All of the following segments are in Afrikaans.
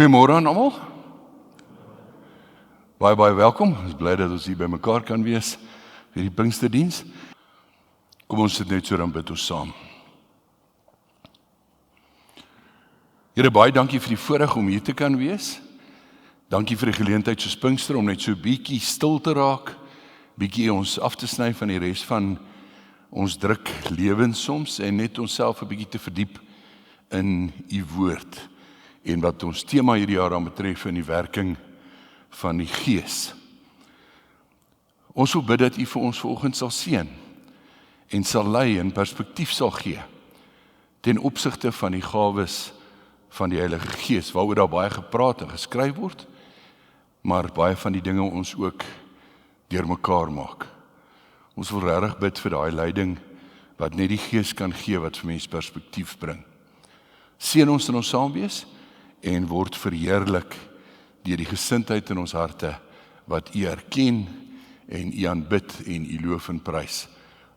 Goeiemôre aan almal. Baie welkom. Ons is bly dat ons hier by mekaar kan wees vir die Pinksterdiens. Kom ons sit net so dan bid ons saam. Here, baie dankie vir die voorreg om hier te kan wees. Dankie vir die geleentheid soos Pinkster om net so bietjie stil te raak, bietjie ons af te sny van die res van ons druk lewens soms en net onsself 'n bietjie te verdiep in u woord en wat ons tema hierdie jaar aan betref in die werking van die Gees. Ons wil bid dat u vir ons vanoggend sal seën en sal lei en perspektief sal gee ten opsigte van die gawes van die Heilige Gees, waaroor daar baie gepraat en geskryf word, maar baie van die dinge ons ook deurmekaar maak. Ons wil regtig bid vir daai leiding wat net die Gees kan gee wat vir mense perspektief bring. Seën ons in ons saamwees en word verheerlik deur die gesindheid in ons harte wat u erken en u aanbid en u loof en prys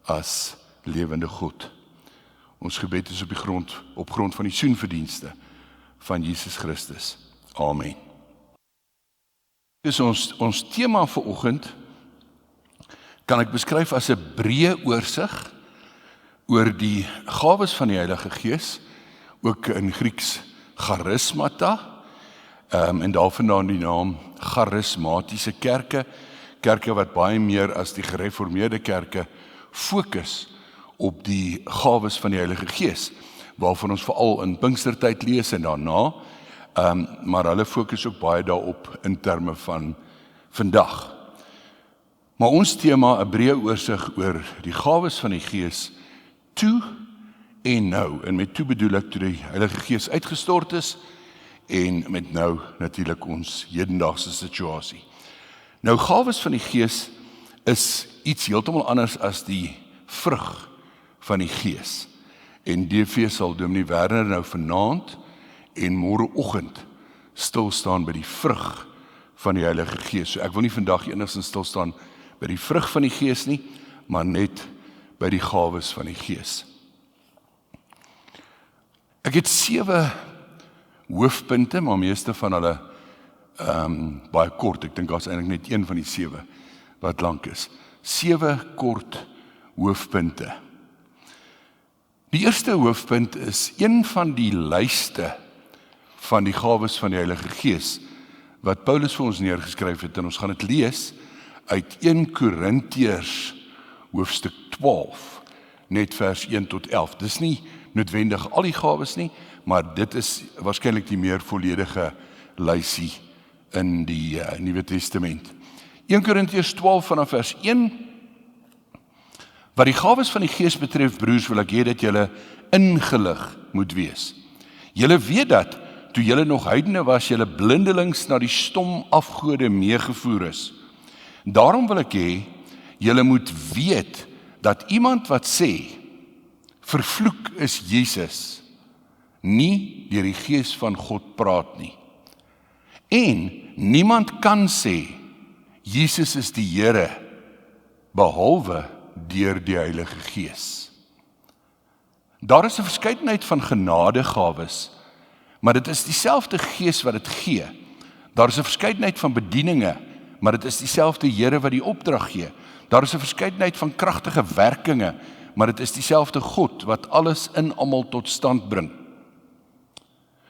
as lewende God. Ons gebed is op grond van die soenverdienste van Jesus Christus. Amen. Dus ons tema vir oggend kan ek beskryf as 'n breë oorsig oor die gawes van die Heilige Gees, ook in Grieks charismata, en daarvandaan die naam charismatiese kerke wat baie meer as die gereformeerde kerke fokus op die gawes van die Heilige Gees, waarvan ons veral in Pinkstertyd lees en daarna, maar hulle fokus ook baie daarop in terme van vandag. Maar ons tema, 'n breë oorsig oor die gawes van die Gees, toe en nou. En met toe bedoel ek toe die Heilige Gees uitgestort is, en met nou natuurlik ons hedendaagse situasie. Nou, gawes van die Gees is iets heeltemal anders as die vrug van die Gees. En DV sal Dominee Werner nou vanaand en môreoggend stil staan by die vrug van die Heilige Gees. So ek wil nie vandag enigstens stil staan by die vrug van die Gees nie, maar net by die gawes van die Gees. Ek het 7 hoofpunte, maar meeste van hulle baie kort. Ek dink daar's eintlik net een van die 7 wat lank is. 7 kort hoofpunte. Die eerste hoofpunt is een van die lyste van die gawes van die Heilige Gees wat Paulus vir ons neergeskryf het, en ons gaan dit lees uit 1 Korintiërs hoofstuk 12, net vers 1 tot 11. Dis nie noodwendig al die gawes nie, maar dit is waarskynlik die meer volledige lysie in die Nuwe Testament. 1 Korintiërs 12 vanaf vers 1. Wat die gawes van die Gees betref, broers, wil ek hê dat julle ingelig moet wees. Julle weet dat, toe julle nog heidene was, julle blindelings na die stom afgode meegevoer is. Daarom wil ek hê, julle moet weet, dat iemand wat sê, vervloek is Jesus, nie deur die Gees van God praat nie. En niemand kan sê, Jesus is die Here, behalwe deur die Heilige Gees. Daar is 'n verskeidenheid van genadegawes, maar dit is dieselfde Gees wat dit gee. Daar is 'n verskeidenheid van bedieninge, maar dit is dieselfde Here wat die opdrag gee. Daar is 'n verskeidenheid van kragtige werkinge, maar dit is dieselfde God wat alles in almal tot stand bring.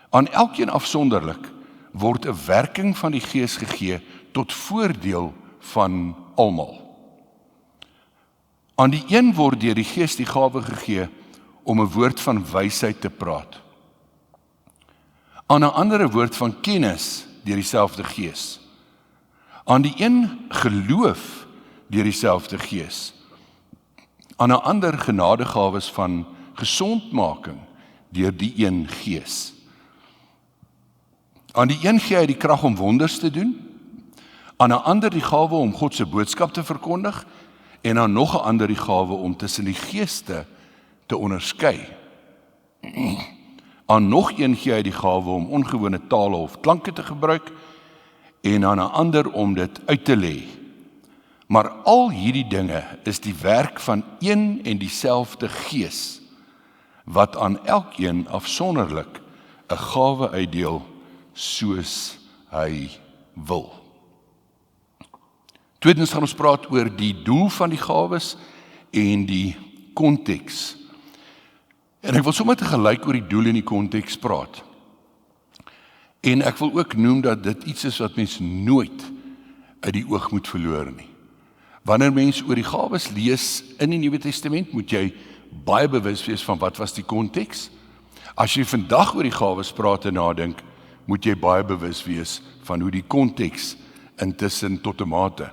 Aan elkeen afsonderlik word 'n werking van die Gees gegee tot voordeel van almal. Aan die een word deur die Gees die gawe gegee om 'n woord van wysheid te praat. Aan 'n ander woord van kennis deur dieselfde Gees. Aan die een geloof deur dieselfde Gees. Aan 'n ander genadegawes van gesondmaking deur die een Gees. Aan die een gee hy die krag om wonders te doen, aan 'n ander die gawe om God se boodskap te verkondig, en aan nog 'n ander die gawe om tussen die geeste te onderskei. Aan nog een gee hy die gawe om ongewone tale of klanke te gebruik, en aan 'n ander om dit uit te lê. Maar al hierdie dinge is die werk van een en dieselfde Gees, wat aan elkeen afsonderlik 'n gawe uitdeel soos hy wil. Tweedens gaan ons praat oor die doel van die gawes en die konteks. En ek wil sommer tegelyk oor die doel en die konteks praat. En ek wil ook noem dat dit iets is wat mens nooit uit die oog moet verloor nie. Wanneer mens oor die gawes lees in die Nuwe Testament, moet jy baie bewus wees van wat was die konteks. As jy vandag oor die gawes praat en nadink, moet jy baie bewus wees van hoe die konteks intussen tot 'n mate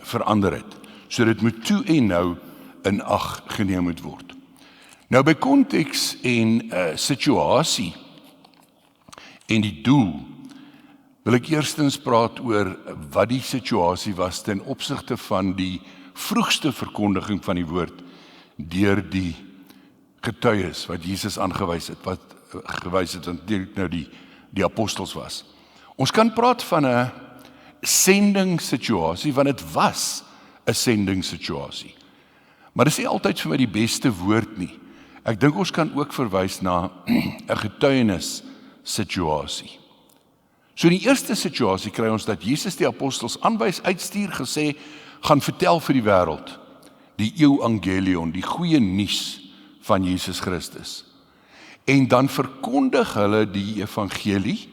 verander het. So dit moet toe en nou in ag geneem moet word. Nou by konteks en situasie en die doel, wil ek eerstens praat oor wat die situasie was ten opsigte van die vroegste verkondiging van die woord deur die getuies wat Jesus aangewys het, wat gewys het wat nou die apostels was. Ons kan praat van 'n sendingssituasie, want dit was 'n sendingssituasie. Maar dit is nie altyd vir my die beste woord nie. Ek dink ons kan ook verwys na 'n getuienissituasie. So in die eerste situasie kry ons dat Jesus die apostels aanwys, uitstuur, gesê, gaan vertel vir die wêreld die evangelion, die goeie nuus van Jesus Christus. En dan verkondig hulle die evangelie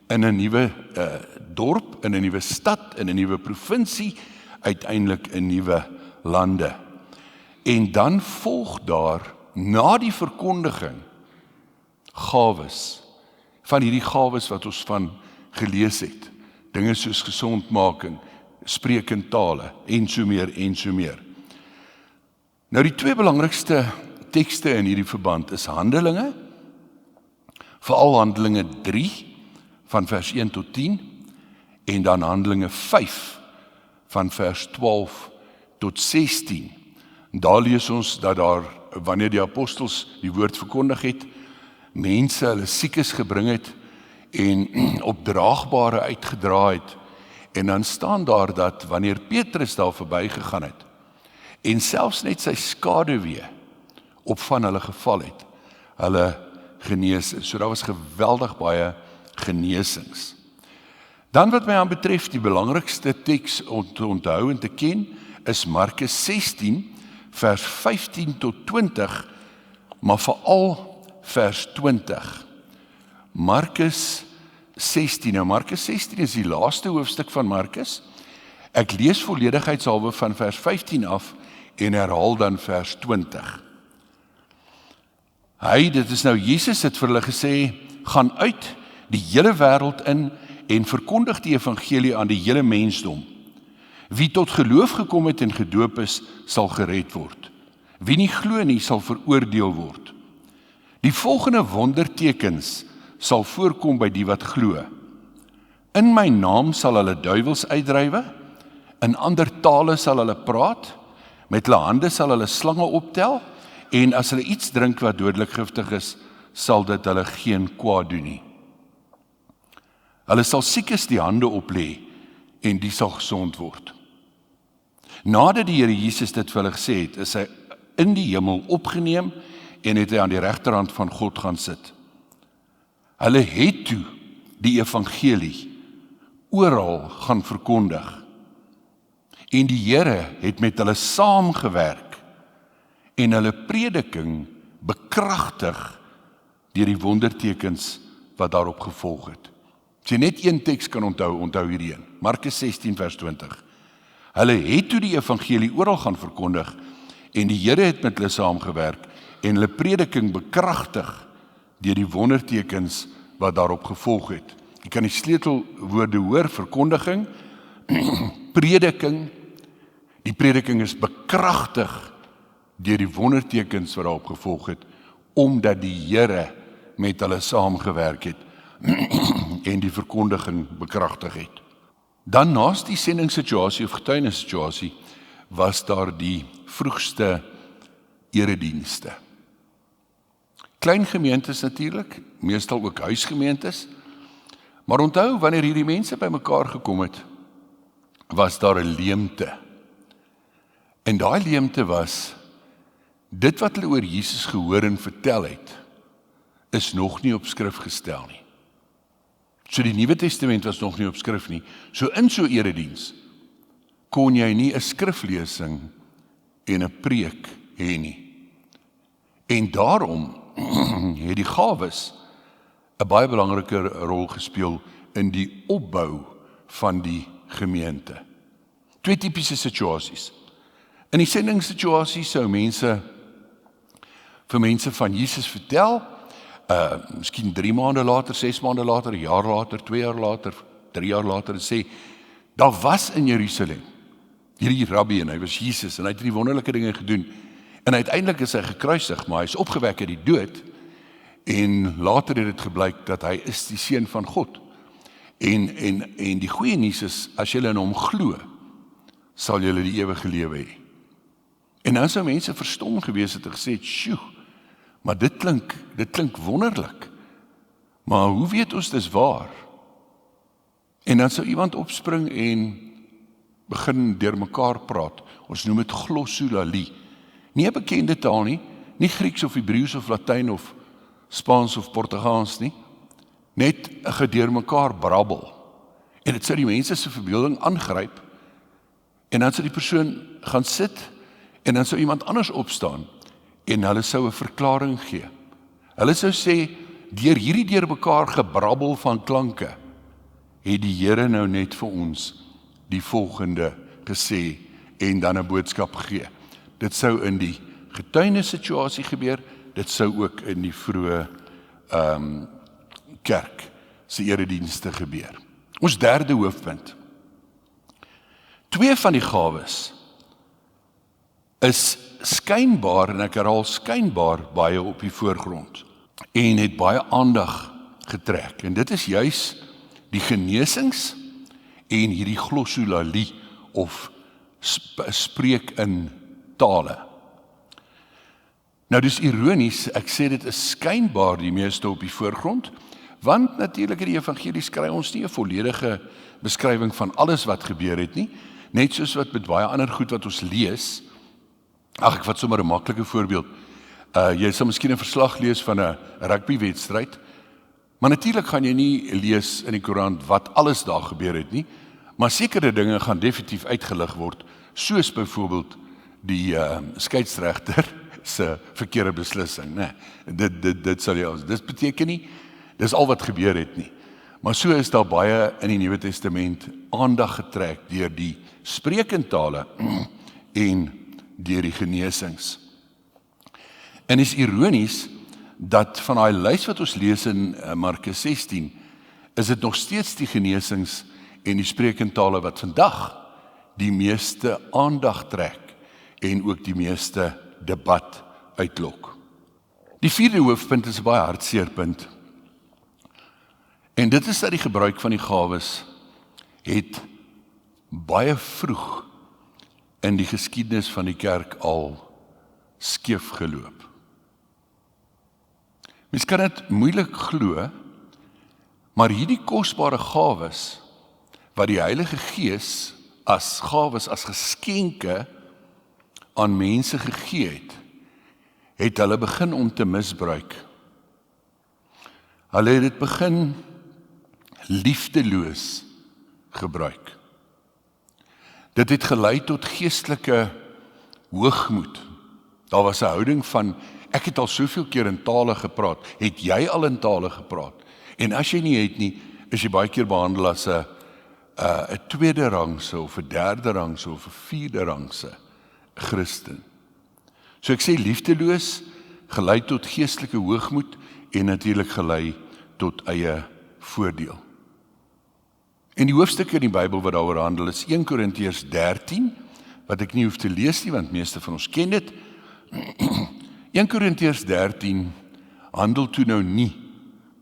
in 'n nuwe dorp, in 'n nuwe stad, in 'n nuwe provinsie, uiteindelik in nuwe lande. En dan volg daar, na die verkondiging, gawes, van hierdie gawes wat ons van gelees het. Dinge soos gesondmaking, spreek in tale, en so meer, en so meer. Nou die twee belangrikste tekste in hierdie verband is Handelinge, veral Handelinge 3, van vers 1 tot 10, en dan Handelinge 5, van vers 12 tot 16. En daar lees ons dat daar, wanneer die apostels die woord verkondig het, mense hulle siekes gebring het, en opdraagbare uitgedra het, en dan staan daar dat wanneer Petrus daar verby gegaan het, en selfs net sy skaduwee op van hulle geval het, hulle genees is. So daar was geweldig baie genesings. Dan wat my aan betref, die belangrikste teks om te onthou en te ken, is Markus 16, vers 15 tot 20, maar veral vers 20. Markus 16, nou Markus 16 is die laaste hoofstuk van Markus. Ek lees volledigheidshalwe van vers 15 af en herhaal dan vers 20. Dit is nou Jesus het vir hulle gesê, gaan uit die hele wêreld in en verkondig die evangelie aan die hele mensdom. Wie tot geloof gekom het en gedoop is, sal gered word. Wie nie glo nie, sal veroordeel word. Die volgende wondertekens sal voorkom by die wat glo. In my naam sal hulle duiwels uitdrywe, in ander tale sal hulle praat, met hulle hande sal hulle slange optel, en as hulle iets drink wat dodelik giftig is, sal dit hulle geen kwaad doen nie. Hulle sal siekes die hande oplê, en die sal gesond word. Nadat die Here Jesus dit vir hulle gesê het, is hy in die hemel opgeneem, en het hy aan die regterhand van God gaan sit. Hulle het toe die evangelie oral gaan verkondig. En die Here het met hulle saamgewerk en hulle prediking bekragtig deur die wondertekens wat daarop gevolg het. As jy net een teks kan onthou hierdie een. Markus 16 vers 20. Hulle het toe die evangelie oral gaan verkondig en die Here het met hulle saamgewerk en hulle prediking bekragtig deur die wondertekens wat daarop gevolg het. Jy kan die sleutelwoorde hoor, verkondiging, prediking. Die prediking is bekragtig deur die wondertekens wat daarop gevolg het, omdat die Here met hulle saamgewerk het en die verkondiging bekragtig het. Dan naas die sendingssituasie of getuienissituasie was daar die vroegste eredienste. Klein gemeentes natuurlik, meestal ook huisgemeentes, maar onthou, wanneer hierdie mense bymekaar gekom het, was daar 'n leemte. En daai leemte was, dit wat hulle oor Jesus gehoor en vertel het, is nog nie op skrif gestel nie. So die Nuwe Testament was nog nie op skrif nie. So in so erediens kon jy nie 'n skriflesing en 'n preek hê nie. En daarom het die gawes 'n baie belangrike rol gespeel in die opbou van die gemeente. Twee tipiese situasies. In die sendingssituasie sou vir mense van Jesus vertel, miskien 3 maande later, 6 maande later, 1 jaar later, 2 jaar later, 3 jaar later, en sê, daar was in Jerusalem hierdie rabbi, en hy was Jesus, en hy het die wonderlike dinge gedoen, en uiteindelik is hy gekruisig, maar hy is opgewek uit die dood, en later het dit gebleik dat hy is die seun van God. En die goeie nuus is, as julle in hom glo, sal julle die ewige lewe hê. En dan sou mense verstom gewees het en gesê, "Sjoe, maar dit klink wonderlik. Maar hoe weet ons dis waar?" En dan sou iemand opspring en begin deur mekaar praat. Ons noem dit glossolalie. Nie 'n bekende taal nie, nie Grieks of Hebreëus of Latyn of Spaans of Portugaans nie. Net 'n gedeur mekaar brabbel. En dit sou die mense se verbeelding aangryp. En dan sou die persoon gaan sit en dan sou iemand anders opstaan en hulle sou 'n verklaring gee. Hulle sou sê, deur hierdie deur mekaar gebrabbel van klanke, het die Here nou net vir ons die volgende gesê en dan 'n boodskap gegee. Dit sou in die getuienissituasie gebeur, dit sou ook in die vroeë kerk se eredienste gebeur. Ons derde hoofpunt. 2 van die gawes is skynbaar, en ek herhaal skynbaar, baie op die voorgrond en het baie aandag getrek. En dit is juis die genesings en hierdie glossolalie of spreek in tale. Nou dis ironies, ek sê dit is skynbaar die meeste op die voorgrond, want natuurlik in die evangelie kry ons nie 'n volledige beskrywing van alles wat gebeur het nie, net soos wat met baie ander goed wat ons lees. Ek vat sommer 'n maklike voorbeeld. Jy sal miskien 'n verslag lees van 'n rugbywedstryd, maar natuurlik gaan jy nie lees in die koerant wat alles daar gebeur het nie, maar sekere dinge gaan definitief uitgelig word, soos byvoorbeeld die skeieregter se verkeerde beslissing, né? Dit sal jy, dit beteken nie dis al wat gebeur het nie. Maar so is daar baie in die Nuwe Testament aandag getrek deur die spreekentale en deur die genesings. En is ironies dat van daai lys wat ons lees in Markus 16, is dit nog steeds die genesings en die spreekentale wat vandag die meeste aandag trek en ook die meeste debat uitlok. Die 4de hoofpunt is 'n baie hartseer punt. En dit is dat die gebruik van die gawes het baie vroeg in die geskiedenis van die kerk al skeef geloop. Mens kan dit moeilik glo, maar hierdie kosbare gawes wat die Heilige Gees as gawes, as geskenke aan mense gegee het hulle begin om te misbruik. Hulle het dit begin liefdeloos gebruik. Dit het gelei tot geestelike hoogmoed. Daar was 'n houding van, ek het al soveel keer in tale gepraat, het jy al in tale gepraat? En as jy nie het nie, is jy baie keer behandel as 'n tweede rangse of 'n derde rangse of 'n vierde rangse Christen. So ek sê liefdeloos, gelei tot geestelike hoogmoed en natuurlik gelei tot eie voordeel. En die hoofstuk in die Bybel wat daaroor handel is 1 Korintiërs 13, wat ek nie hoef te lees nie, want meeste van ons ken dit. 1 Korintiërs 13 handel toe nou nie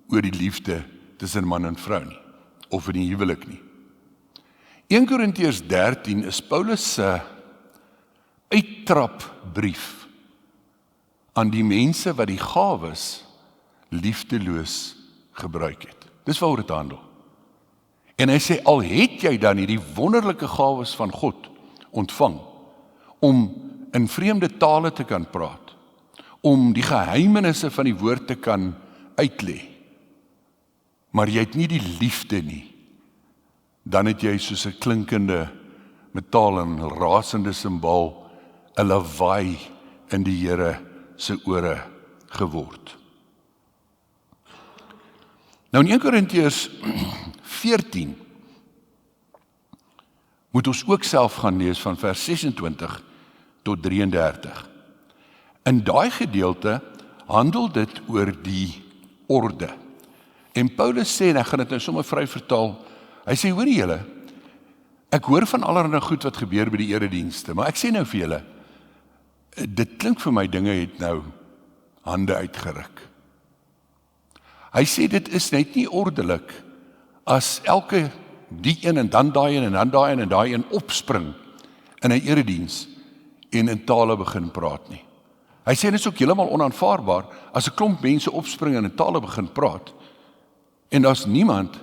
oor die liefde tussen man en vrou nie, of in die huwelik nie. 1 Korintiërs 13 is Paulus se uittrapbrief aan die mense wat die gawes liefdeloos gebruik het. Dis waaroor dit handel. En hy sê, al het jy dan hierdie wonderlike gawes van God ontvang, om in vreemde tale te kan praat, om die geheimenisse van die woord te kan uitlê, maar jy het nie die liefde nie, dan het jy soos 'n klinkende metaal en rasende simbaal, 'n lawaai in die Here se ore geword. Nou in 1 Korintiërs 14 moet ons ook self gaan lees van vers 26 tot 33. In daai gedeelte handel dit oor die orde. En Paulus sê, en ek gaan dit nou sommer vry vertaal, hy sê, hoorie julle, ek hoor van allerlei goed wat gebeur by die eredienste, maar ek sê nou vir julle, dit klink vir my dinge het nou hande uitgeruk. Hy sê dit is net nie ordelik as elke die een en dan daai een en dan daai een en daai een opspring in 'n erediens en in tale begin praat nie. Hy sê dit is ook heeltemal onaanvaarbaar as 'n klomp mense opspring en in tale begin praat en daar's niemand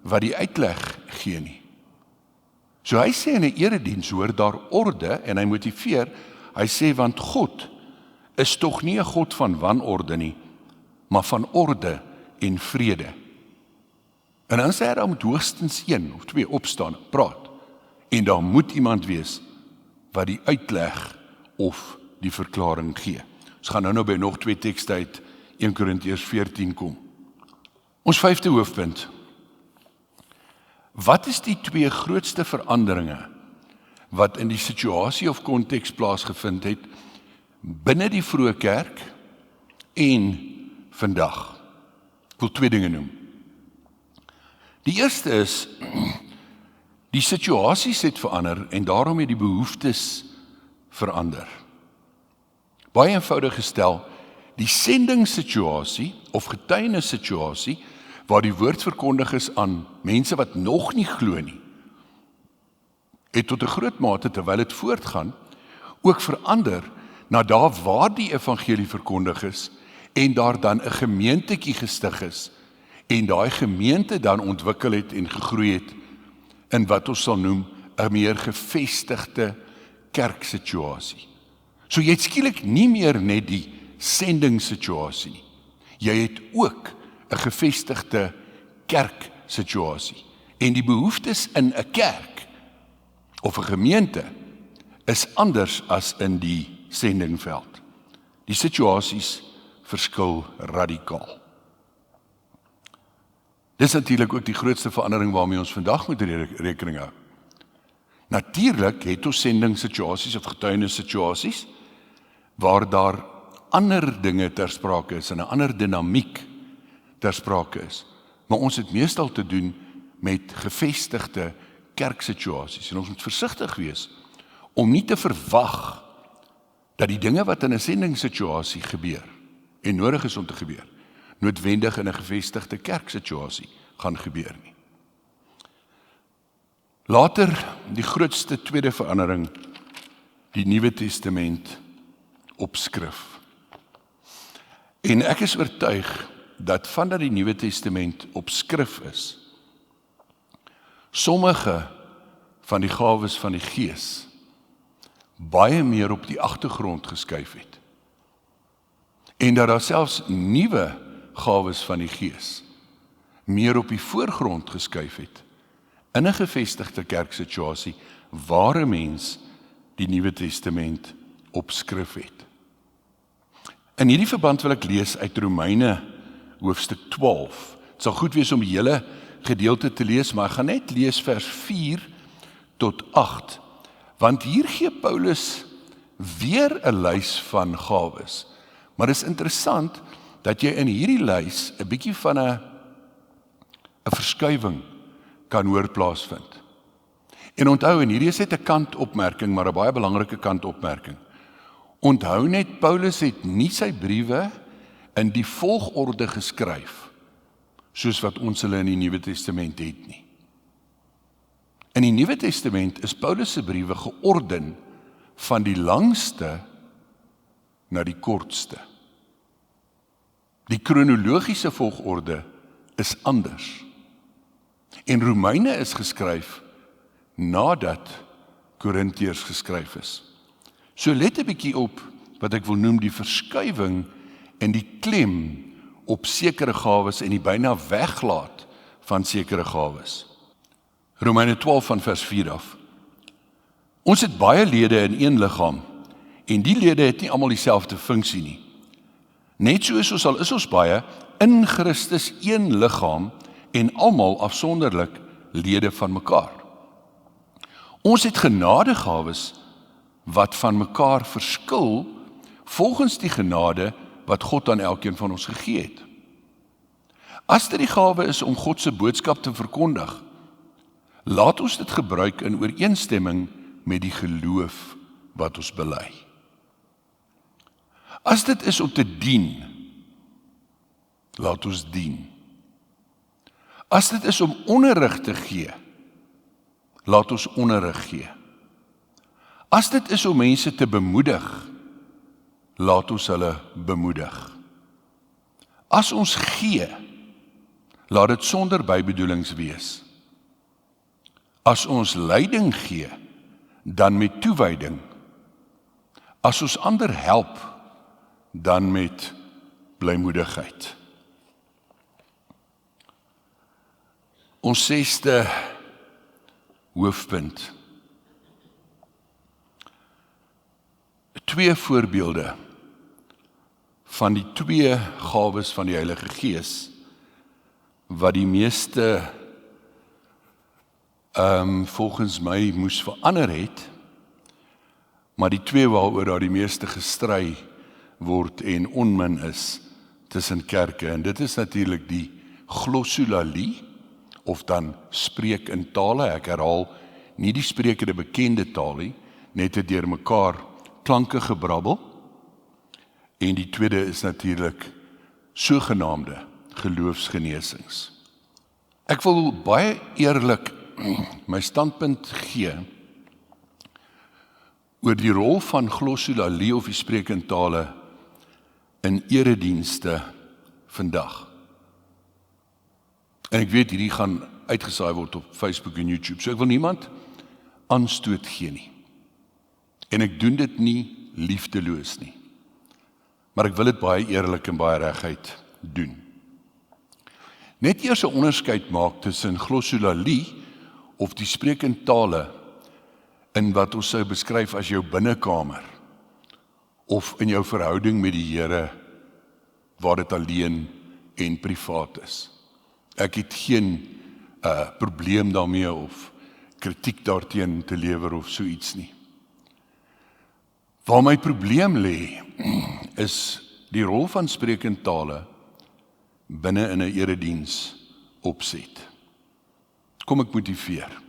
wat die uitleg gee nie. So hy sê in 'n erediens hoor daar orde en hy motiveer, hy sê want God is tog nie 'n God van wanorde nie, maar van orde en vrede. En dan sê hy daar moet hoogstens 1 of 2 opstaan, praat, en daar moet iemand wees wat die uitleg of die verklaring gee. Ons gaan nou by nog 2 tekste uit 1 Korintiërs 14 kom. Ons 5de hoofpunt. Wat is die 2 grootste veranderinge wat in die situasie of konteks plaasgevind het binne die vroeë kerk en vandag? Ek wil 2 dinge noem. Die eerste is, die situasies het verander en daarom het die behoeftes verander. Baie eenvoudig gestel, die sendingssituasie of getuienissituasie waar die woord verkondig is aan mense wat nog nie glo nie, het tot 'n groot mate terwyl dit voortgaan ook verander na daar waar die evangelie verkondig is en daar dan 'n gemeentetjie gestig is en daai gemeente dan ontwikkel het en gegroei het in wat ons sal noem 'n meer gevestigde kerksituasie. So jy het skielik nie meer net die sendingssituasie nie. Jy het ook 'n gevestigde kerksituasie. En die behoeftes in 'n kerk of 'n gemeente is anders as in die sendingveld. Die situasies verskil radikaal. Dis natuurlik ook die grootste verandering waarmee ons vandag moet rekening hou. Natuurlik het ons sendingssituasies of getuienissituasies waar daar ander dinge ter sprake is en 'n ander dinamiek ter sprake is. Maar ons het meestal te doen met gevestigde kerksituasies en ons moet versigtig wees om nie te verwag dat die dinge wat in 'n sendingssituasie gebeur en nodig is om te gebeur, noodwendig in 'n gevestigde kerksituasie gaan gebeur nie. Later, die grootste tweede verandering, die Nuwe Testament op skrif. En ek is oortuig dat vandat die Nuwe Testament op skrif is, sommige van die gawes van die Gees baie meer op die agtergrond geskuif het. En dat daar selfs nuwe gawes van die Gees meer op die voorgrond geskuif het in 'n gevestigde kerksituasie waar 'n mens die Nuwe Testament op skrif het. In hierdie verband wil ek lees uit Romeine hoofstuk 12. Het sal goed wees om die hele gedeelte te lees, maar ek gaan net lees vers 4 tot 8, want hier gee Paulus weer 'n lys van gawes. Maar dit is interessant dat jy in hierdie lys 'n bietjie van 'n verskuiwing kan hoor plaasvind. En onthou, en hierdie is net 'n kantopmerking, maar 'n baie belangrike kantopmerking. Onthou net, Paulus het nie sy briewe in die volgorde geskryf, soos wat ons hulle in die Nuwe Testament het nie. In die Nuwe Testament is Paulus se briewe georden van die langste na die kortste. Die kronologiese volgorde is anders. En Romeine is geskryf nadat Korintiërs geskryf is. So let 'n bietjie op wat ek wil noem die verskuiwing en die klem op sekere gawes en die byna weglaat van sekere gawes. Romeine 12 van vers 4 af. Ons het baie lede in een liggaam, en die lede het nie almal dieselfde funksie nie. Net soos al is ons baie, in Christus een liggaam, en almal afsonderlik lede van mekaar. Ons het genadegawes wat van mekaar verskil, volgens die genade wat God aan elkeen van ons gegee het. As dit die gawe is om God se boodskap te verkondig, laat ons dit gebruik in ooreenstemming met die geloof wat ons bely. As dit is om te dien, laat ons dien. As dit is om onderrig te gee, laat ons onderrig gee. As dit is om mense te bemoedig, laat ons hulle bemoedig. As ons gee, laat dit sonder bybedoelings wees. As ons leiding gee, dan met toewyding. As ons ander help, dan met blymoedigheid. Ons 6de hoofpunt. 2 voorbeelde van die 2 gawes van die Heilige Gees wat die meeste volgens my moes verander het, maar die 2 waaroor daar die meeste gestry word en onmin is tussen kerke, en dit is natuurlik die glossolalie, of dan spreek in tale. Ek herhaal nie die sprekende bekende taal nie, net het deur mekaar klanke gebrabbel, en die tweede is natuurlik sogenaamde geloofsgenesings. Ek wil baie eerlik my standpunt gee oor die rol van glossolalie of die spreek in tale in eredienste vandag. En ek weet hierdie gaan uitgesaai word op Facebook en YouTube, so ek wil niemand aanstoot gee nie. En ek doen dit nie liefdeloos nie. Maar ek wil dit baie eerlik en baie reguit doen. Net eers 'n onderskeid maak tussen glossolalie of die spreek in tale in wat ons sou beskryf as jou binnekamer of in jou verhouding met die Here waar dit alleen en privaat is. Ek het geen probleem daarmee of kritiek daarteen te lewer of so iets nie. Waar my probleem lê, is die rol van spreek in tale binne in 'n erediens opset. Kom ek motiveer.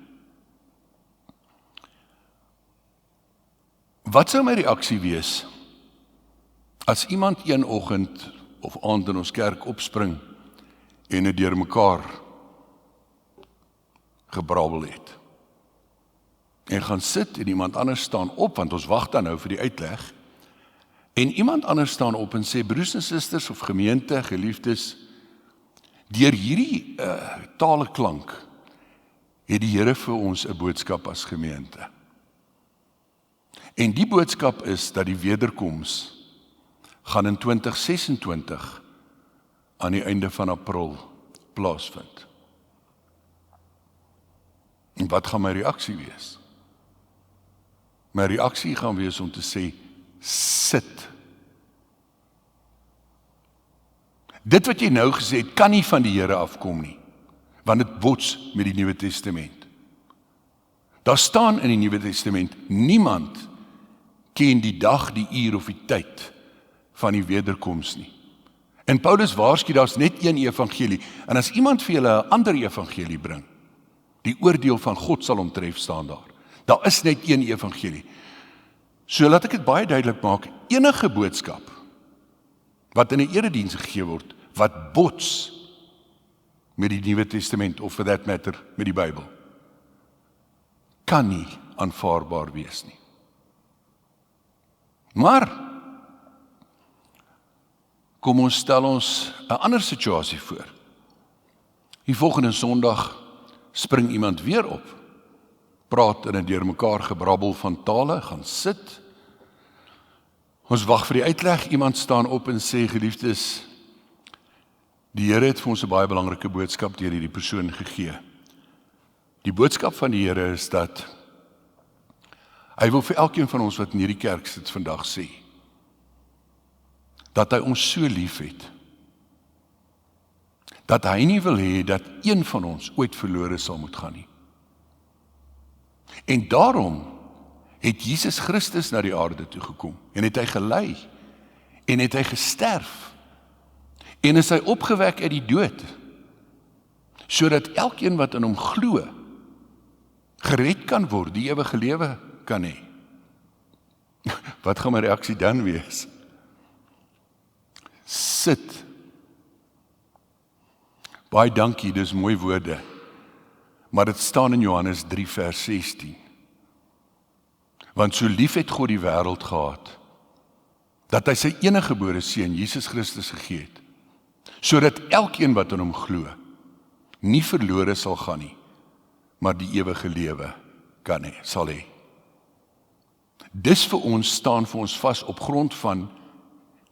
Wat sou my reaksie wees as iemand een oggend of aand in ons kerk opspring en dit deur mekaar gebrabbel het? En gaan sit en iemand anders staan op, want ons wag dan nou vir die uitleg, en iemand anders staan op en sê, broers en susters of gemeente, geliefdes, deur hierdie taleklank het die Here vir ons 'n boodskap as gemeente. En die boodskap is dat die wederkoms gaan in 2026 aan die einde van April plaasvind. En wat gaan my reaksie wees? My reaksie gaan wees om te sê, sit. Dit wat jy nou gesê het, kan nie van die Here afkom nie, want dit bots met die Nuwe Testament. Daar staan in die Nuwe Testament, niemand ken die dag, die uur of die tyd van die wederkoms nie. En Paulus waarsku, daar's net een evangelie, en as iemand vir julle 'n ander evangelie bring, die oordeel van God sal hom tref, staan daar. Daar is net een evangelie. So laat ek dit baie duidelik maak, enige boodskap wat in 'n erediens gegee word, wat bots met die Nuwe Testament, of for that matter, met die Bybel, kan nie aanvaarbaar wees nie. Maar, kom ons stel ons 'n ander situasie voor. Die volgende Sondag spring iemand weer op, praat in 'n deurmekaar gebrabbel van tale, gaan sit. Ons wag vir die uitleg, iemand staan op en sê, geliefdes, Die Here het vir ons 'n baie belangrike boodskap deur hierdie persoon gegee. Die boodskap van die Here is dat hy wil vir elkeen van ons wat in hierdie kerk sit vandag sê, dat hy ons so lief het, dat hy nie wil hê dat een van ons ooit verlore sal moet gaan nie. En daarom het Jesus Christus na die aarde toe gekom, en het hy gelei, en het hy gesterf, en is hy opgewek uit die dood, sodat elkeen wat in hom glo, gered kan word, die ewige lewe kan hê. Wat gaan my reaksie dan wees? Sit. Baie dankie, dis mooi woorde, maar dit staan in Johannes 3 vers 16. Want so lief het God die wêreld gehad, dat hy sy eniggebore seun, Jesus Christus, gegee het, sodat elkeen wat in hom glo, nie verlore sal gaan nie, maar die ewige lewe kan hê, sal hê. Dis vir ons, staan vir ons vas op grond van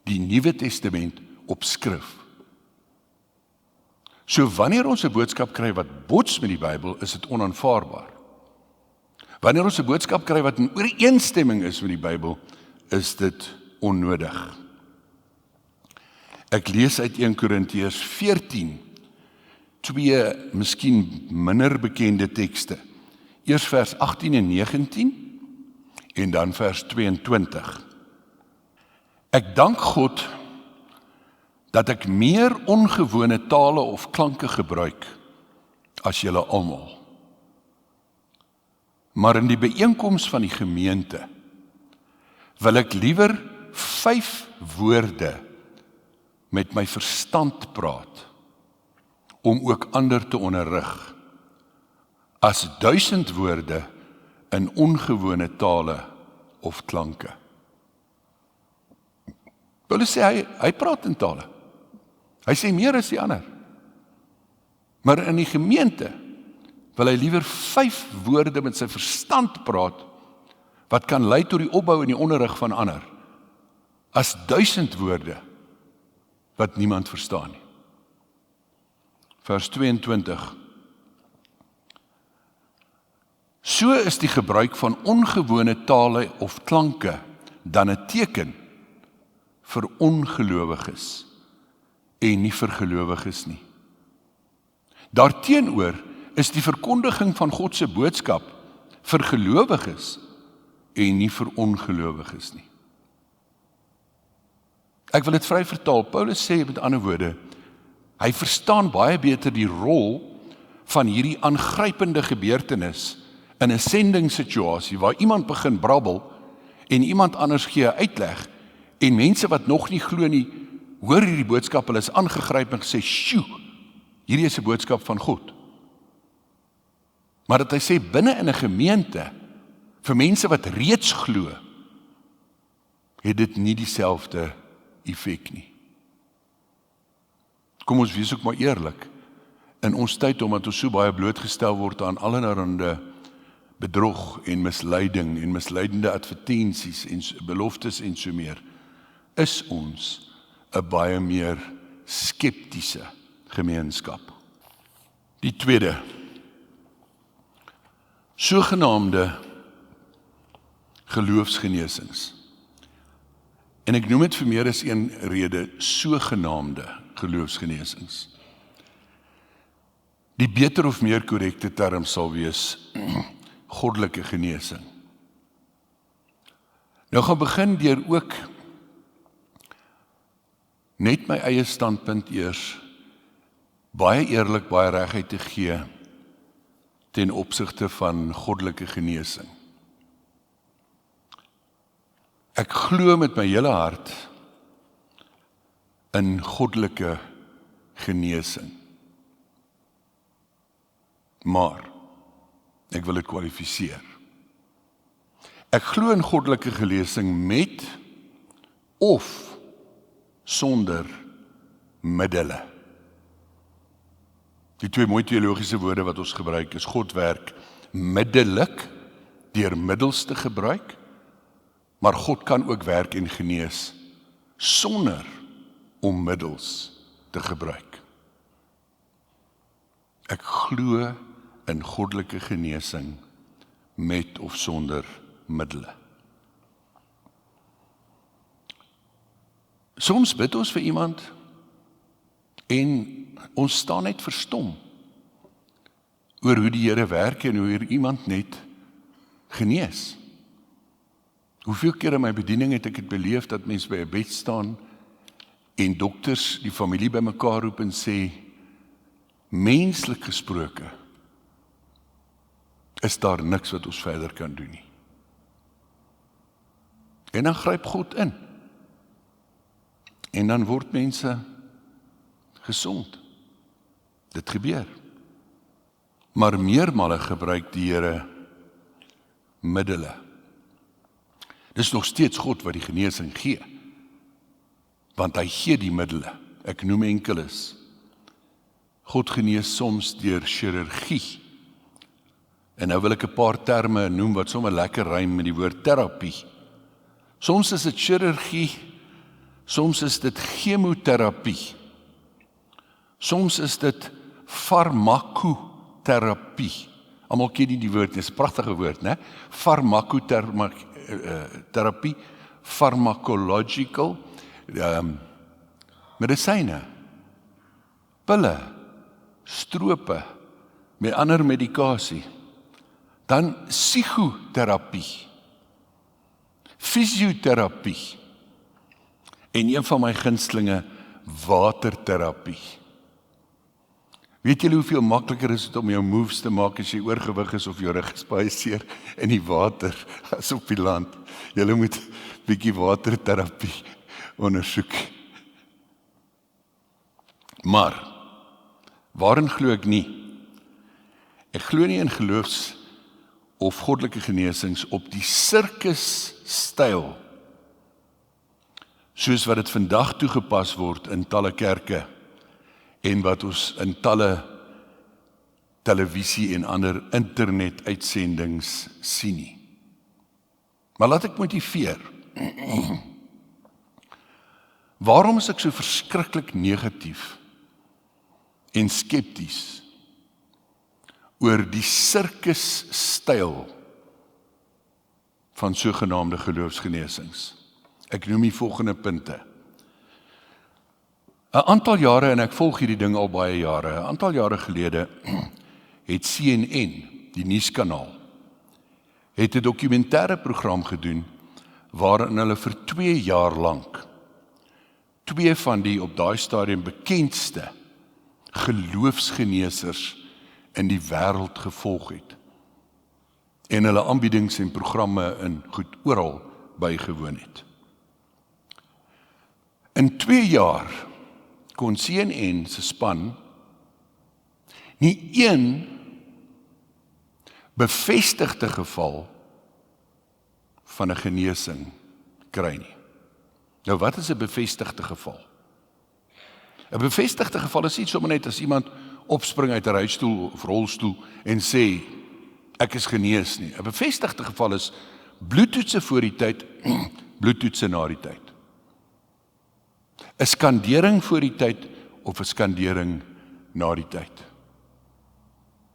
die Nuwe Testament op skrif. So wanneer ons 'n boodskap kry wat bots met die Bybel, is dit onaanvaarbaar. Wanneer ons 'n boodskap kry wat in ooreenstemming is met die Bybel, is dit onnodig. Ek lees uit 1 Korintiërs 14, twee miskien minder bekende tekste. Eers vers 18 en 19 en dan vers 22. Ek dank God dat ek meer ongewone tale of klanke gebruik as julle almal. Maar in die byeenkoms van die gemeente wil ek liewer 5 woorde met my verstand praat, om ook ander te onderrig, as 1000 woorde in ongewone tale of klanke. Paulus sê hy praat in tale. Hy sê meer as die ander. Maar in die gemeente wil hy liewer 5 woorde met sy verstand praat, wat kan lei tot die opbou en die onderrig van ander, as 1000 woorde wat niemand verstaan nie. Vers 22. So is die gebruik van ongewone tale of klanke dan 'n teken vir ongelowiges en nie vir gelowiges nie. Daarteenoor is die verkondiging van God se boodskap vir gelowiges en nie vir ongelowiges nie. Ek wil dit vry vertaal. Paulus sê met ander woorde, hy verstaan baie beter die rol van hierdie aangrypende gebeurtenis in 'n sendingssituasie waar iemand begin brabbel en iemand anders gee 'n uitleg en mense wat nog nie glo nie, hoor hierdie boodskap, hulle is aangegryp en gesê, "Sjoe, hierdie is 'n boodskap van God." Maar dat hy sê binne in 'n gemeente vir mense wat reeds glo, het dit nie dieselfde effek nie. Kom ons wees ook maar eerlik. In ons tyd, omdat ons so baie blootgestel word aan allerlei bedrog en misleiding en misleidende advertensies en beloftes en so meer, is ons 'n baie meer skeptiese gemeenskap. Die tweede, sogenaamde geloofsgenesings. En ek noem dit vir meer as een rede, sogenaamde geloofsgenesings. Die beter of meer korrekte term sal wees goddelike genesing. Nou gaan begin deur ook net my eie standpunt eers baie eerlik, baie reguit te gee ten opsigte van goddelike genesing. Ek glo met my hele hart in goddelike genesing. Maar ek wil dit kwalifiseer. Ek glo in goddelike genesing met of sonder middele. Die twee mooi teologiese woorde wat ons gebruik is, God werk middelik deur middels te gebruik, maar God kan ook werk en genees sonder om middels te gebruik. Ek glo in goddelike genesing met of sonder middele. Soms bid ons vir iemand en ons staan net verstom oor hoe die Here werk en hoe hier iemand net genees. Hoeveel keer in my bediening het ek dit beleef dat mense by 'n bed staan en dokters die familie bymekaar roep en sê, menslik gesproke, is daar niks wat ons verder kan doen nie. En dan gryp God in. En dan word mense gesond. Dit gebeur. Maar meermale gebruik die Here middele. Dis nog steeds God wat die genesing gee. Want hy gee die middele. Ek noem enkeles. God genees soms deur chirurgie. En nou wil ek 'n paar terme noem wat sommer lekker rym met die woord terapie. Soms is dit chirurgie, soms is dit chemoterapie. Soms is dit farmakoterapie. Almal ken die woord, dit is 'n pragtige woord, né? Farmakoterapie, pharmacological, medisyne, pille, strope, met ander medikasie. Dan psigoterapie, fisioterapie, en een van my gunstelinge, waterterapie. Weet julle hoeveel makliker is dit om jou moves te maak as jy oorgewig is of jou rug is baie seer in die water as op die land? Julle moet bietjie waterterapie ondersoek. Maar, waarin glo ek nie? Ek glo nie in geloofs of goddelike genesings op die sirkustyl, soos wat dit vandag toegepas word in talle kerke, en wat ons in talle televisie en ander internet-uitsendings sien nie. Maar laat ek motiveer. Waarom is ek so verskriklik negatief en skepties oor die sirkustyl van sogenaamde geloofsgenesings? Ek noem die volgende punte. 'n aantal jare, en ek volg hierdie ding al baie jare, 'n aantal jare gelede het CNN, die nuuskanaal, het 'n dokumentêre program gedoen waarin hulle vir 2 jaar lank 2 van die op daai stadium bekendste geloofsgenesers in die wêreld gevolg het. En hulle aanbiedings en programme in goed oral bygewoon het. In 2 jaar kon CNN se span nie een bevestigde geval van 'n genesing kry nie. Nou wat is 'n bevestigde geval? 'n Bevestigde geval is nie sommer net as iemand opspring uit 'n reistool of rolstoel en sê ek is genees nie. 'n Bevestigde geval is bloedtoetse voor die tyd, bloedtoetse na die tyd. 'n Skandering voor die tyd of 'n skandering na die tyd.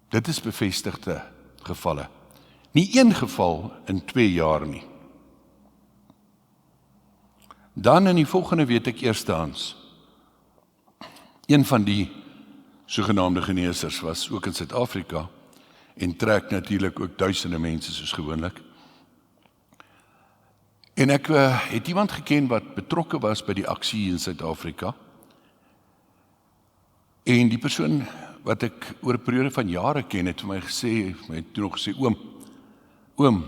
Dit is bevestigde gevalle. Nie een geval in 2 jaar nie. Dan in die volgende weet ek eerstehands, een van die sogenaamde genesers was ook in Suid-Afrika en trek natuurlik ook duisende mense soos gewoonlik. En ek het iemand geken wat betrokke was by die aksie in Suid-Afrika. En die persoon wat ek oor 'n periode van jare ken, het vir my gesê, toe nog gesê, oom,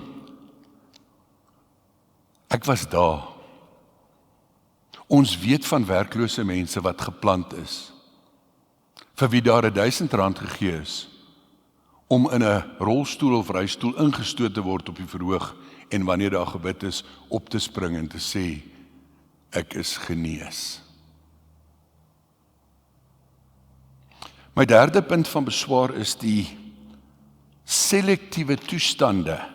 ek was daar. Ons weet van werklose mense wat geplant is, vir wie daar R1000 gegee is, om in 'n rolstoel of reistoel ingestoot te word op die verhoog, en wanneer daar gebid is, op te spring en te sê, ek is genees. My derde punt van beswaar is die selektiewe toestande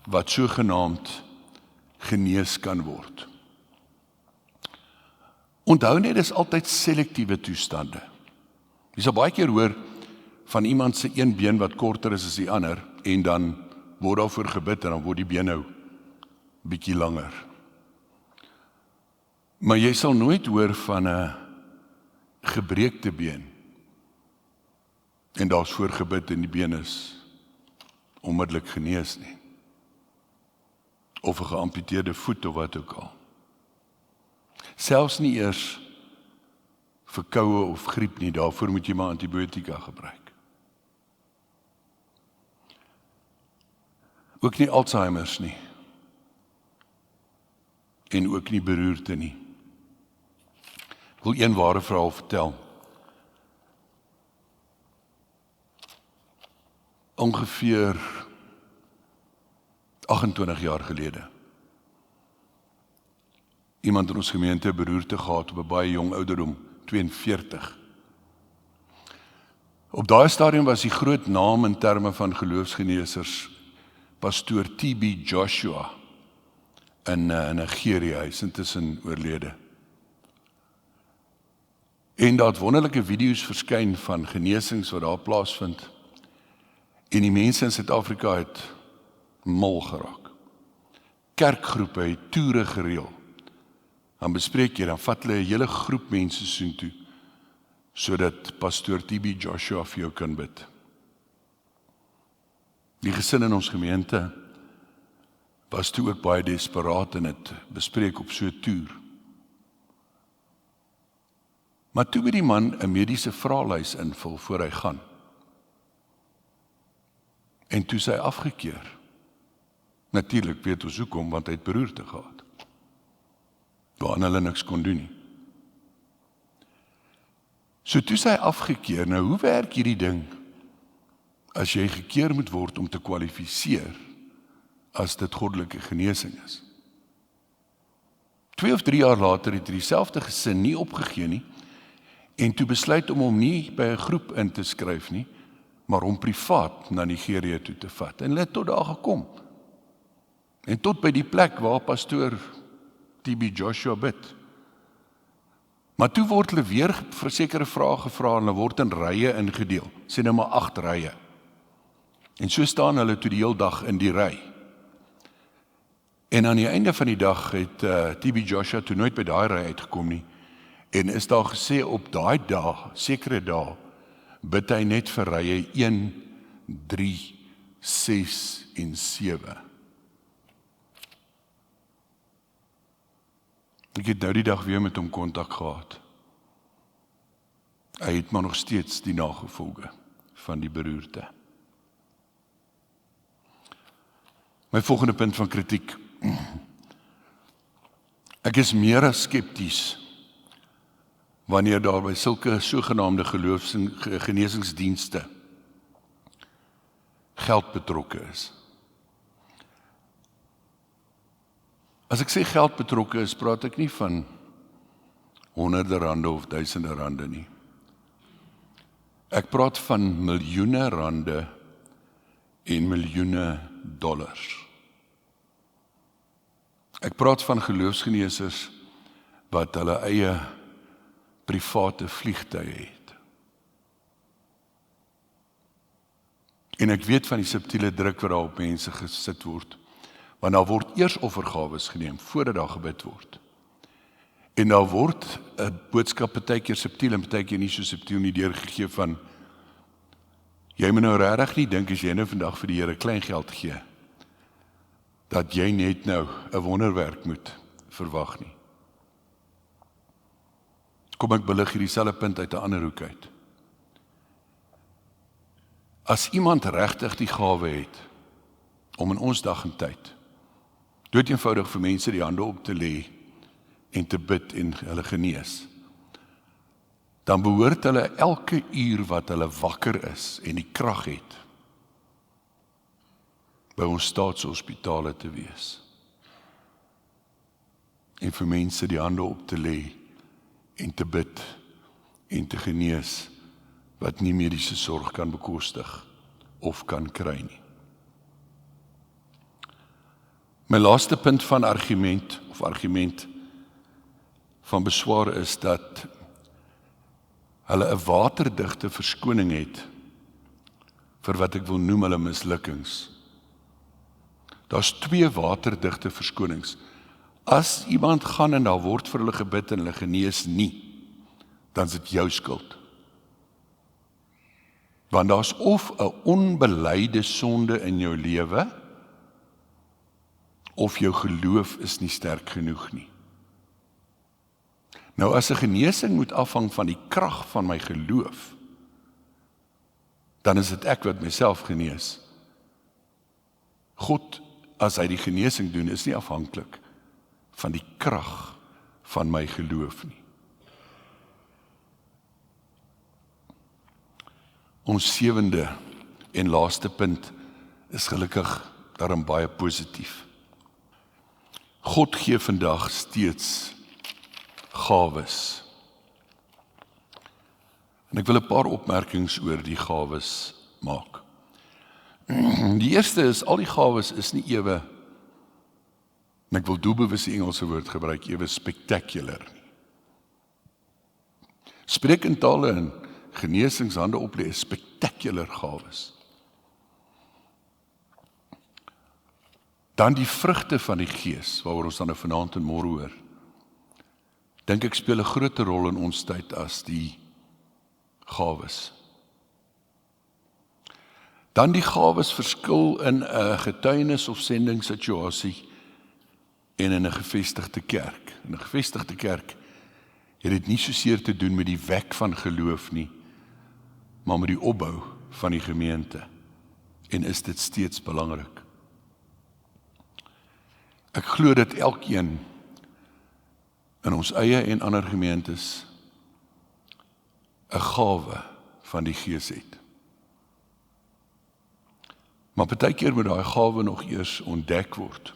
wat sogenaamd genees kan word. Onthou net, dis altyd selektiewe toestande. Jy sal baie keer hoor, van iemand se een been wat korter is as die ander, en dan word daarvoor gebid, en dan word die been nou bietjie langer. Maar jy sal nooit hoor van 'n gebreekte been, en daar's voor gebid en die been is onmiddellik genees nie. Of 'n geamputeerde voet of wat ook al. Selfs nie eers vir koue of griep nie, daarvoor moet jy maar antibiotika gebruik. Ook nie Alzheimer's nie. En ook nie beroerte nie. Ek wil een ware verhaal vertel. Ongeveer 28 jaar gelede. Iemand in ons gemeente beroerte gehad op 'n baie jong ouderdom, 42. Op daai stadium was die groot naam in terme van geloofsgeneesers pastoor T.B. Joshua in Nigeria. Hy is intussen oorlede. En daar het wonderlike video's verskyn van genesings wat daar plaasvind. En die mense in Suid-Afrika het mal geraak. Kerkgroepe het toere gereël. Dan bespreek jy, dan vat hulle 'n hele groep mense soontoe, sodat pastoor T.B. Joshua vir jou kan bid. Die gesin in ons gemeente was toe ook baie desperaat en het bespreek op so 'n toer. Maar toe moet die man 'n mediese vraelys invul voor hy gaan. En toe sy afgekeur. Natuurlik weet ons hoekom, want hy het beroerte gehad. Waaraan hulle niks kon doen nie. So toe sy afgekeur, nou hoe werk hierdie ding, as jy gekeer moet word om te kwalifiseer, as dit goddelike genesing is? 2 of 3 jaar later het dieselfde gesin nie opgegee nie, en toe besluit om hom nie by 'n groep in te skryf nie, maar om privaat na Nigeria toe te vat. En hulle het tot daar gekom. En tot by die plek waar pastoor T.B. Joshua bid. Maar toe word hulle weer vir sekere vrae gevra en hulle word in rye ingedeel. Sê nou maar 8 rye. En so staan hulle toe die heel dag in die ry. En aan die einde van die dag het T.B. Joshua toe nooit by daai ry uitgekom nie. En is daar gesê op daai dae, sekere dae, bid hy net vir rye 1, 3, 6 en 7. Ek het nou die dag weer met hom kontak gehad. Hy het maar nog steeds die nagevolge van die beroerte. My volgende punt van kritiek. Ek is meer as skepties wanneer daar by sulke sogenaamde geneesingsdienste geld betrokke is. As ek sê geld betrokke is, praat ek nie van honderde rande of duisende rande nie. Ek praat van miljoene rande en miljoene dollars. Ek praat van geloofsgeneesers wat hulle eie private vliegtuie het. En ek weet van die subtiele druk wat daar op mense gesit word, want daar word eers offergawes geneem voordat daar gebid word. En daar word 'n boodskap partykeer subtiel en partykeer nie so subtiel nie deurgegee van jy moet nou regtig nie dink as jy nou vandag vir die Here klein geld gee dat jy net nou 'n wonderwerk moet verwag nie. Kom ek belig hierdie selfe punt uit 'n ander hoek uit. As iemand regtig die gawe het om in ons dag en tyd dood eenvoudig vir mense die hande op te lê en te bid en hulle genees, dan behoort hulle elke uur wat hulle wakker is en die krag het, by ons staatshospitale te wees. En vir mense die hande op te lê en te bid en te genees wat nie mediese sorg kan bekostig of kan kry nie. My laaste punt van argument van beswaar is dat hulle 'n waterdigte verskoning het vir wat ek wil noem hulle mislukkings. Daar's 2 waterdigte verskonings. As iemand gaan en daar word vir hulle gebid en hulle genees nie, dan is dit jou skuld. Want daar's of 'n onbelyde sonde in jou lewe, of jou geloof is nie sterk genoeg nie. Nou as 'n genesing moet afhang van die krag van my geloof, dan is dit ek wat myself genees. God, as hy die genesing doen, is nie afhanklik van die krag van my geloof nie. Ons 7de en laaste punt is gelukkig daarom baie positief. God gee vandag steeds gawes. En ek wil 'n paar opmerkings oor die gawes maak. Die eerste is, al die gawes is nie ewe, en ek wil doelbewus die Engelse woord gebruik, ewe spectacular nie. Spreek in tale en genesings, hande oplê, is spectacular gawes. Dan die vrugte van die Gees, waaroor ons dan vanaand en môre hoor, dink ek speel 'n groter rol in ons tyd as die gawes. Dan die gawes verskil in 'n getuienis of sendingssituasie en in 'n gevestigde kerk. In 'n gevestigde kerk het dit nie soseer te doen met die wek van geloof nie, maar met die opbou van die gemeente. En is dit steeds belangrik? Ek glo dat elkeen in ons eie en ander gemeentes 'n gawe van die Gees het. Maar partykeer moet daai gawe nog eers ontdek word.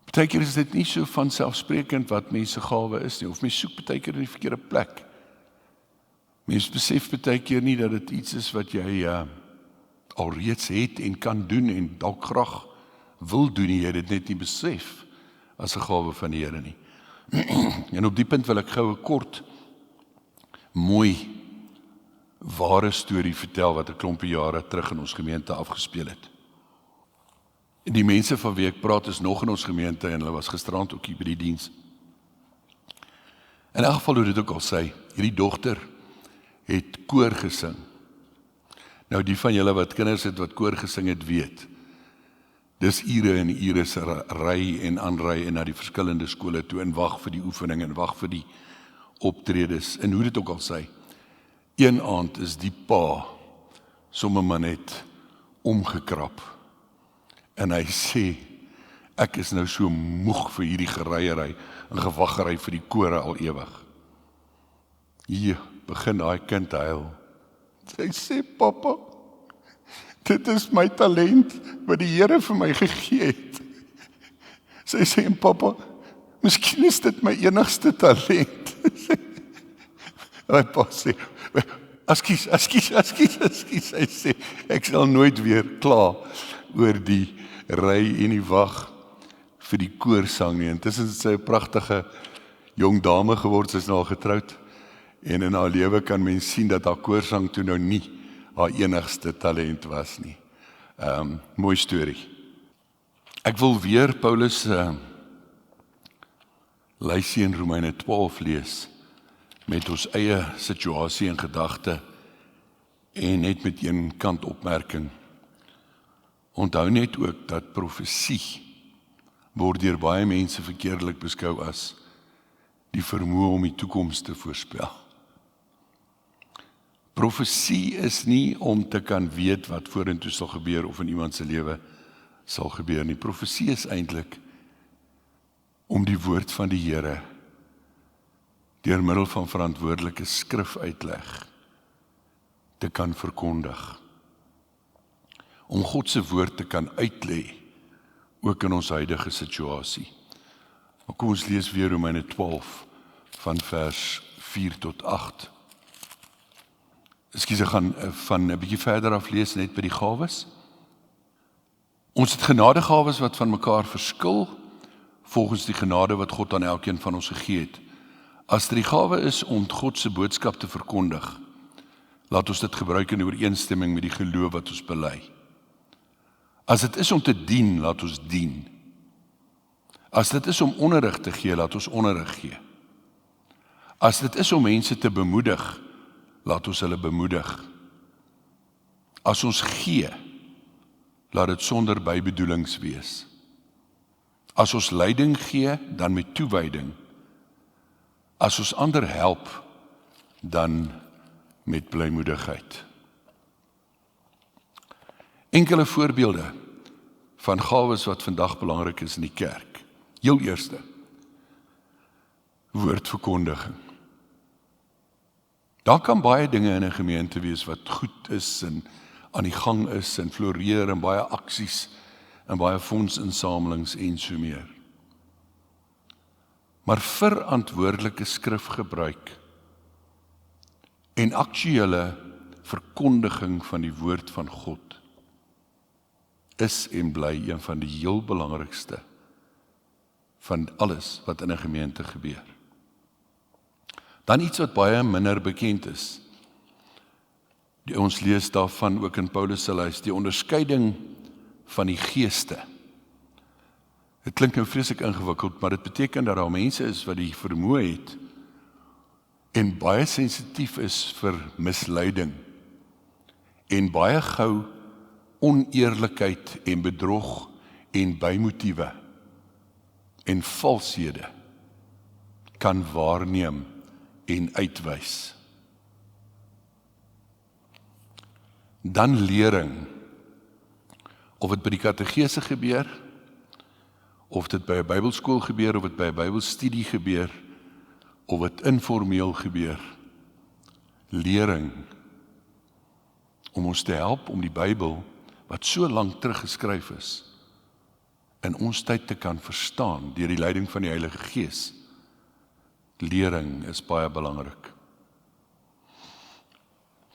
Partykeer is dit nie so vanselfsprekend wat mense gawe is nie, of mens soek partykeer in die verkeerde plek. Mens besef partykeer nie dat dit iets is wat jy alreeds het en kan doen en dalk graag wil doen, jy dit net nie besef as 'n gawe van die Here nie. En op die punt wil ek gou 'n kort, mooi, ware storie vertel wat 'n klompie jare terug in ons gemeente afgespeel het. En die mense van wie ek praat is nog in ons gemeente en hulle was gisterand ook hier by die diens. In elk geval, hoe dit ook al sê, hierdie dogter het koor gesing. Nou die van julle wat kinders het wat koor gesing het, weet, dis ure en ure se ry en aanry en na die verskillende skole toe en wag vir die oefening en wag vir die optredes. En hoe dit ook al sê, een aand is die pa sommer maar net omgekrap. En hy sê, ek is nou so moeg vir hierdie geryery en gewaggery vir die kore al ewig. Hier begin daai kind huil. Sy sê, papa, dit is my talent wat die Here vir my gegee het. Sy sê, en papa, miskien is dit my enigste talent. Hy pa sê, Askies, hy sê, ek sal nooit weer kla oor die ry en die wag vir die koorsang nie. Intussen is sy 'n pragtige jong dame geword, sy is nou al getroud, en in haar lewe kan mens sien dat haar koorsang toe nou nie haar enigste talent was nie. Mooi storie. Ek wil weer Paulus lysie in Romeine 12 lees, met ons eie situasie en gedagte, en net met een kant opmerking. Onthou net ook dat profesie word deur baie mense verkeerdelik beskou as die vermoë om die toekoms te voorspel. Profesie is nie om te kan weet wat vorentoe sal gebeur of in iemand se lewe sal gebeur nie. Profesie is eintlik om die woord van die Here deur middel van verantwoordelike skrifuitleg te kan verkondig. Om God se woord te kan uitlê, ook in ons huidige situasie. Maar kom ons lees weer Romeine 12 van vers 4 tot 8. Ek gaan van 'n bietjie verder af lees net by die gawes. Ons het genadegawes wat van mekaar verskil, volgens die genade wat God aan elkeen van ons gegee het. As dit die gawe is om God se boodskap te verkondig, laat ons dit gebruik in ooreenstemming met die geloof wat ons bely. As dit is om te dien, laat ons dien. As dit is om onderrig te gee, laat ons onderrig gee. As dit is om mense te bemoedig, laat ons hulle bemoedig. As ons gee, laat dit sonder bybedoelings wees. As ons leiding gee, dan met toewyding. As ons ander help, dan met blymoedigheid. Enkele voorbeelde van gawes wat vandag belangrik is in die kerk. Heel eerste, woordverkondiging. Daar kan baie dinge in 'n gemeente wees wat goed is en aan die gang is en floreer en baie aksies en baie fondsinsamelings en so meer. Maar verantwoordelike skrifgebruik en aktuele verkondiging van die woord van God is en bly een van die heel belangrikste van alles wat in 'n gemeente gebeur. Dan iets wat baie minder bekend is. Ons lees daarvan ook in Paulus se lys, die onderskeiding van die geeste. Dit klink nou vreeslik ingewikkeld, maar dit beteken dat daar mense is wat die vermoë het en baie sensitief is vir misleiding en baie gou oneerlikheid en bedrog en bymotiewe en valshede kan waarneem en uitwys. Dan lering, of dit by die kategese gebeur, of dit by 'n Bybelskool gebeur, of dit by 'n Bybelstudie gebeur, of dit informeel gebeur, lering, om ons te help om die Bybel, wat so lank teruggeskryf is, in ons tyd te kan verstaan, deur die leiding van die Heilige Gees. Lering is baie belangrik.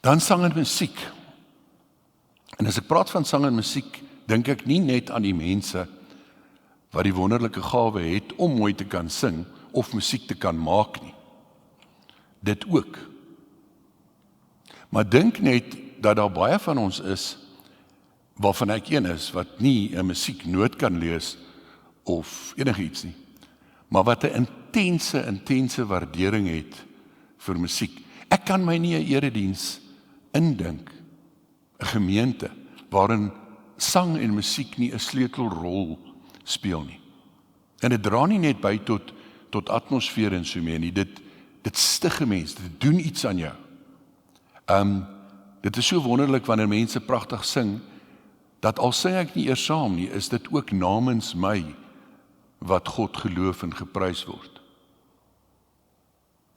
Dan sang en musiek. En as ek praat van sang en musiek, dink ek nie net aan die mense wat die wonderlike gawe het om mooi te kan sing of musiek te kan maak nie. Dit ook. Maar dink net dat daar baie van ons is, waarvan ek een is, wat nie 'n musieknoot kan lees of enigiets nie, maar wat 'n intense waardering het vir musiek. Ek kan my nie 'n erediens indink, 'n gemeente waarin sang en musiek nie 'n sleutelrol speel nie. En dit dra nie net by tot atmosfeer en so meer nie, dit stig 'n mens, dit doen iets aan jou. Dit is so wonderlik wanneer mense pragtig sing, dat al sing ek nie eers saam nie, is dit ook namens my wat God geloof en geprys word.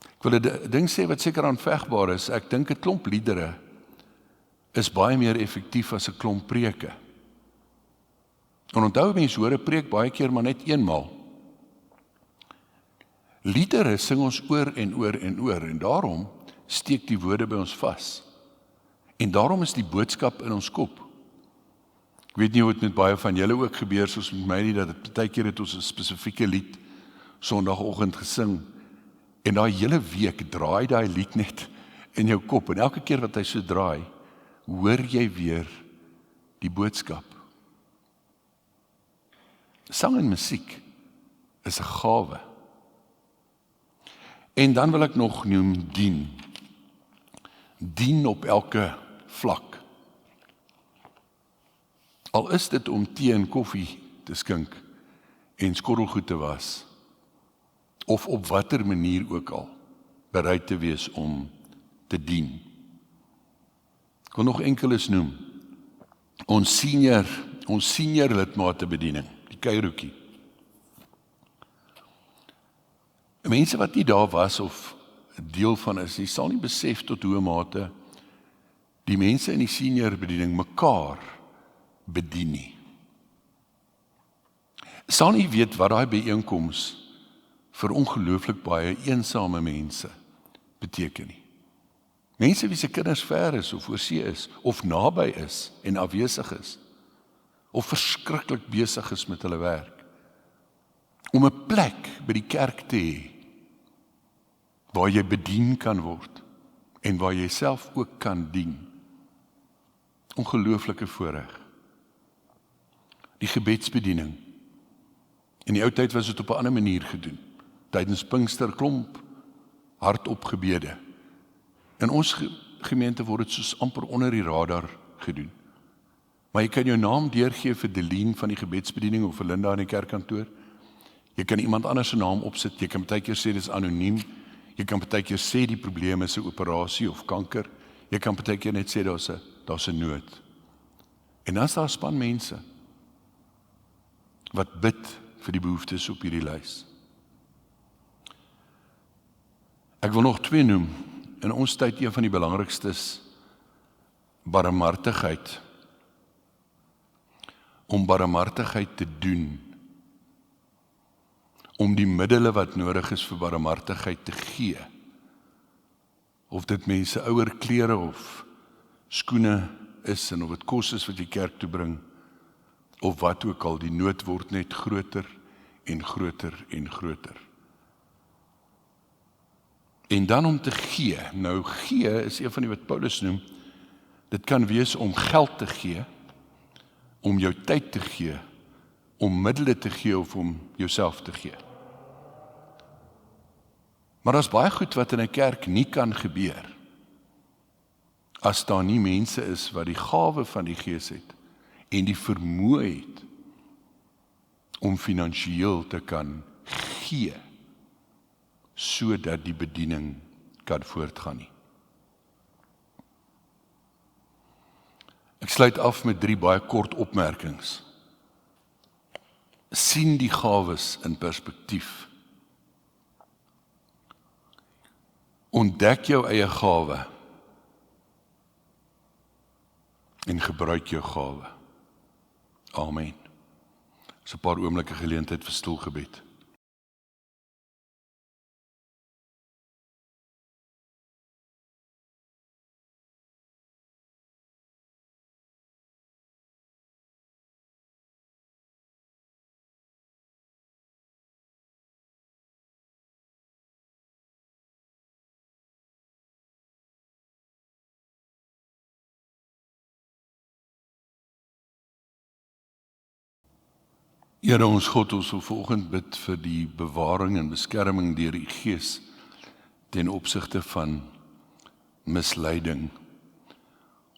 Ek wil 'n ding sê wat seker aanvegbaar is, ek dink 'n klomp liedere is baie meer effektief as 'n klomp preke. En onthou, mense hoor 'n preek baie keer maar net eenmaal. Liedere sing ons oor en oor en oor, en daarom steek die woorde by ons vas. En daarom is die boodskap in ons kop. Ek weet nie hoe dit met baie van julle ook gebeur, soos met my nie, dat dit baie keer het ons 'n spesifieke lied Sondagoggend gesing, en daai hele week draai daai lied net in jou kop, en elke keer wat hy so draai, hoor jy weer die boodskap. Sang en musiek is 'n gawe. En dan wil ek nog noem dien. Dien op elke vlak. Al is dit om tee en koffie te skink en skottelgoed te was, of op watter manier ook al, bereid te wees om te dien. Ek wil nog enkeles noem. Ons senior lidmatebediening, die kuierhoekie. Mense wat nie daar was of 'n deel van is, die sal nie besef tot hoe mate die mense in die senior bediening mekaar bedien nie. Sal nie weet wat daai byeenkoms vir ongelooflik baie eensame mense beteken nie. Mense wie se kinders ver is of oorsee is, of naby is en afwesig is, of verskriklik besig is met hulle werk, om 'n plek by die kerk te hê, waar jy bedien kan word, en waar jy self ook kan dien. Ongelooflike voorreg. Die gebedsbediening. In die ou tyd was dit op 'n ander manier gedoen. Tydens Pinkster klomp hardop gebede. In ons gemeente word dit soos amper onder die radar gedoen. Maar jy kan jou naam deurgee vir Delien van die gebedsbediening of vir Linda in die kerkkantoor. Jy kan iemand anders se naam opsit. Jy kan partykeer sê dis anoniem. Jy kan partykeer sê die probleem is 'n operasie of kanker. Jy kan partykeer net sê daar's 'n nood. En dan is daar 'n span mense wat bid vir die behoeftes op hierdie lys. Ek wil nog 2 noem. In ons tyd een van die belangrikstes, barmhartigheid. Om barmhartigheid te doen. Om die middele wat nodig is vir barmhartigheid te gee. Of dit mense ouer klere of skoene is en of dit kos is wat jy kerk toe bring, of wat ook al, die nood word net groter en groter en groter. En dan om te gee. Nou gee is een van die wat Paulus noem, dit kan wees om geld te gee, om jou tyd te gee, om middele te gee of om jouself te gee. Maar daar's baie goed wat in 'n kerk nie kan gebeur, as daar nie mense is wat die gawe van die Gees het, en die vermoë het, om finansiëel te kan gee, sodat die bediening kan voortgaan nie. Ek sluit af met 3 baie kort opmerkings. Sien die gawes in perspektief. Ontdek jou eie gawe en gebruik jou gawe. Amen. Dis 'n paar oomblikke geleentheid vir stil gebed. Here ons God, ons wil vanoggend bid vir die bewaring en beskerming deur die Gees ten opsigte van misleiding.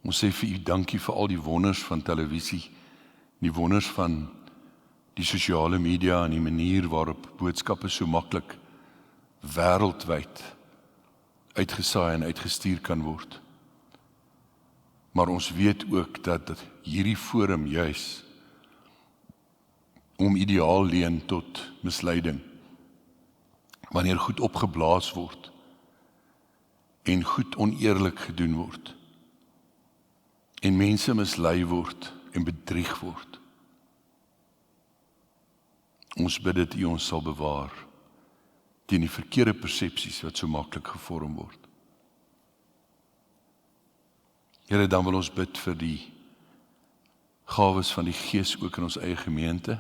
Ons sê vir U dankie vir al die wonders van televisie, die wonders van die sosiale media en die manier waarop boodskappe so maklik wêreldwyd uitgesaai en uitgestuur kan word. Maar ons weet ook dat hierdie forum juis om ideaal leen tot misleiding, wanneer goed opgeblaas word en goed oneerlik gedoen word en mense mislei word en bedrieg word. Ons bid dat U ons sal bewaar teen die verkeerde persepsies wat so maklik gevorm word. Here, dan wil ons bid vir die gawes van die Gees ook in ons eie gemeente.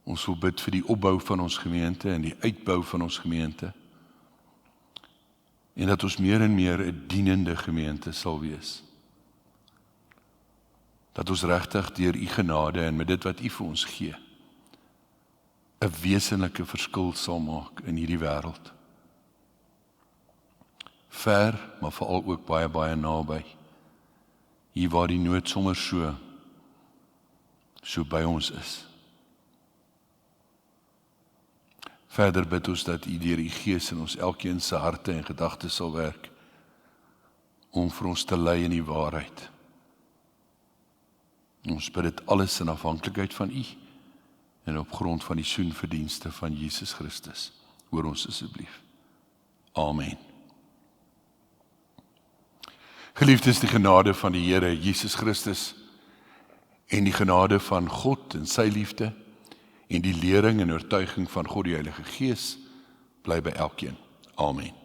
Ons wil bid vir die opbou van ons gemeente en die uitbou van ons gemeente. En dat ons meer en meer 'n dienende gemeente sal wees. Dat ons regtig deur U genade en met dit wat U vir ons gee, 'n wesenlike verskil sal maak in hierdie wêreld. Ver, maar veral ook baie, baie naby. Hier waar die nood sommer so by ons is. Verder bid ons dat U deur U Gees in ons elkeen se harte en gedagtes sal werk, om vir ons te lei in die waarheid. Ons bid dit alles in afhanklikheid van U, en op grond van die soenverdienste van Jesus Christus. Hoor ons asseblief. Amen. Geliefdes, die genade van die Here Jesus Christus en die genade van God en sy liefde en die lering en oortuiging van God die Heilige Gees bly by elkeen. Amen.